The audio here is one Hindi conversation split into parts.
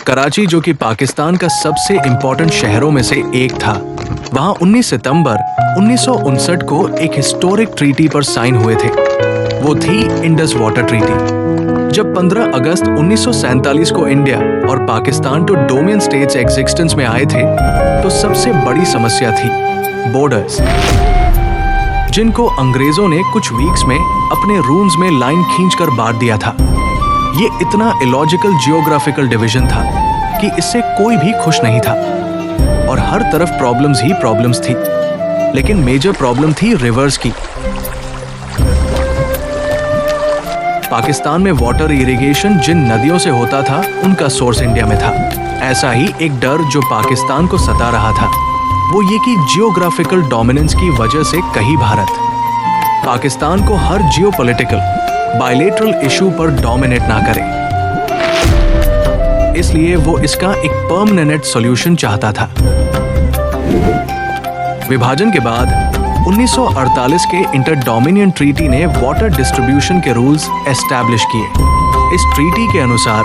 कराची, जो कि पाकिस्तान का सबसे इम्पोर्टेंट शहरों में से एक था, वहां 19 सितंबर 1959 को एक हिस्टोरिक ट्रीटी पर साइन हुए थे। वो थी इंडस वाटर ट्रीटी। जब 15 अगस्त 1947 को इंडिया और पाकिस्तान तो डोमिनियन स्टेट्स एग्जिस्टेंस में आए थे, तो सबसे बड़ी समस्या थी बॉर्डर्स, जिनको अंग्रेजों ने कुछ वीक्स में अपने रूम्स में लाइन खींचकर बांट दिया था। ये इतना इलॉजिकल जियोग्राफिकल डिवीजन था कि इससे कोई भी खुश नहीं था और हर तरफ प्रॉब्लम्स ही प्रॉब्लम्स थी। लेकिन मेजर प्रॉब्लम थी रिवर्स की। पाकिस्तान में वाटर इरिगेशन जिन नदियों से होता था, उनका सोर्स इंडिया में था। ऐसा ही एक डर जो पाकिस्तान को सता रहा था, वो ये कि जियोग्राफिकल डोमिनेंस की वजह से कहीं भारत पाकिस्तान को हर जियोपॉलिटिकल बायलेटरल इशू पर डोमिनेट ना करे। इसलिए वो इसका एक परमानेंट सॉल्यूशन चाहता था। विभाजन के बाद 1948 के इंटर डोमिनियन ट्रीटी ने वाटर डिस्ट्रीब्यूशन के रूल्स एस्टैब्लिश किए। इस ट्रीटी के अनुसार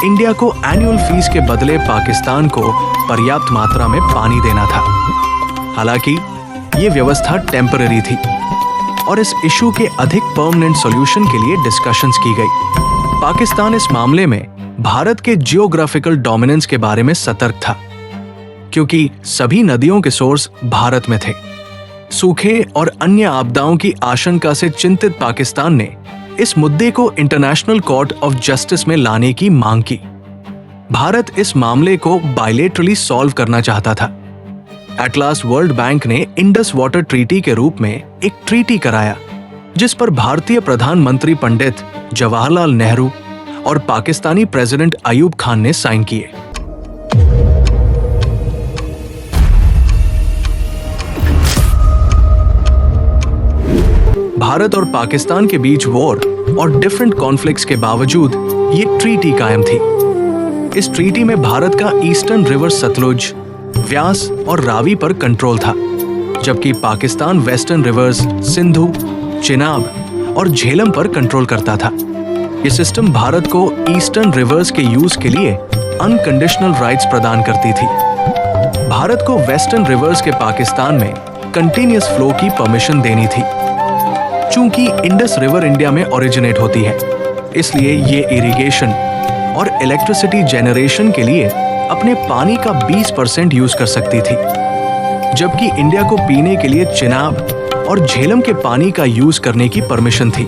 इंडिया को एनुअल फीस के बदले पाकिस्तान को पर्याप्त मात्रा में पानी देना था। हालांकि ये व्यवस्था टेम्पररी थी और इस इशू के अधिक परमानेंट सॉल्यूशन के लिए डिस्कशंस की गई। पाकिस्तान इस मामले में भारत के जियोग्राफिकल डोमिनेंस के बारे में सतर्क था, क्योंकि सभी नदियों के सोर्स भारत में थे। सूखे और अन्य आपदाओं की आशंका से चिंतित पाकिस्तान ने इस मुद्दे को इंटरनेशनल कोर्ट ऑफ जस्टिस में लाने की मांग की। भारत इस मामले को बायलेटरली सॉल्व करना चाहता था। एट लास्ट वर्ल्ड बैंक ने इंडस वाटर ट्रीटी के रूप में एक ट्रीटी कराया, जिस पर भारतीय प्रधानमंत्री पंडित जवाहरलाल नेहरू और पाकिस्तानी प्रेसिडेंट अयूब खान ने साइन किए। भारत और पाकिस्तान के बीच वॉर और डिफरेंट कॉन्फ्लिक्ट्स के बावजूद ये ट्रीटी कायम थी। इस ट्रीटी में भारत का ईस्टर्न रिवर सतलुज, व्यास और रावी पर कंट्रोल था, जबकि पाकिस्तान वेस्टर्न रिवर्स सिंधु, चिनाब और झेलम पर कंट्रोल करता था। ये सिस्टम भारत को ईस्टर्न रिवर्स के यूज के लिए अनकंडीशनल राइट्स प्रदान करती थी। भारत को वेस्टर्न रिवर्स के पाकिस्तान में कंटिन्यूअस फ्लो की परमिशन देनी थी। चूंकि इंडस रिवर इंडिया में ओरिजिनेट होती है, इसलिए ये इरिगेशन और इलेक्ट्रिसिटी जनरेशन के लिए अपने पानी का 20% यूज कर सकती थी, जबकि इंडिया को पीने के लिए चिनाब और झेलम के पानी का यूज करने की परमिशन थी।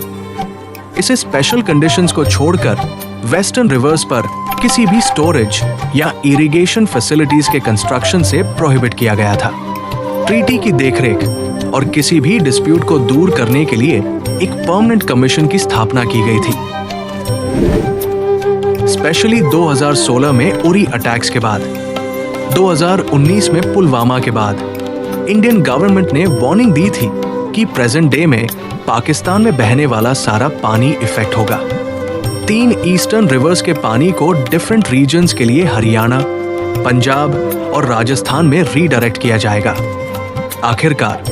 इसे स्पेशल कंडीशंस को छोड़कर वेस्टर्न रिवर्स पर किसी भी स्टोरेज या इरिगेशन फैसिलिटीज के कंस्ट्रक्शन से प्रोहिबिट किया गया था। ट्रीटी की देखरेख और किसी भी डिस्प्यूट को दूर करने के लिए एक परमानेंट कमीशन की स्थापना की गई थी। स्पेशली 2016 में उरी अटैक्स के बाद, 2019 में पुलवामा के बाद इंडियन गवर्नमेंट ने वार्निंग दी थी कि प्रेजेंट डे में पाकिस्तान में बहने वाला सारा पानी इफेक्ट होगा। 3 ईस्टर्न रिवर्स के पानी को डिफरेंट रीजन्स के लिए हरियाणा, पंजाब और राजस्थान में रीडायरेक्ट किया जाएगा। आखिरकार,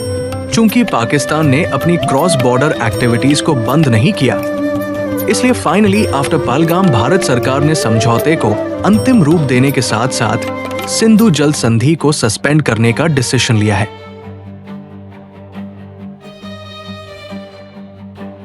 चूंकि पाकिस्तान ने अपनी क्रॉस बॉर्डर एक्टिविटीज को बंद नहीं किया, इसलिए फाइनली आफ्टर पहलगाम भारत सरकार ने समझौते को अंतिम रूप देने के साथ साथ सिंधु जल संधि को सस्पेंड करने का डिसीजन लिया है।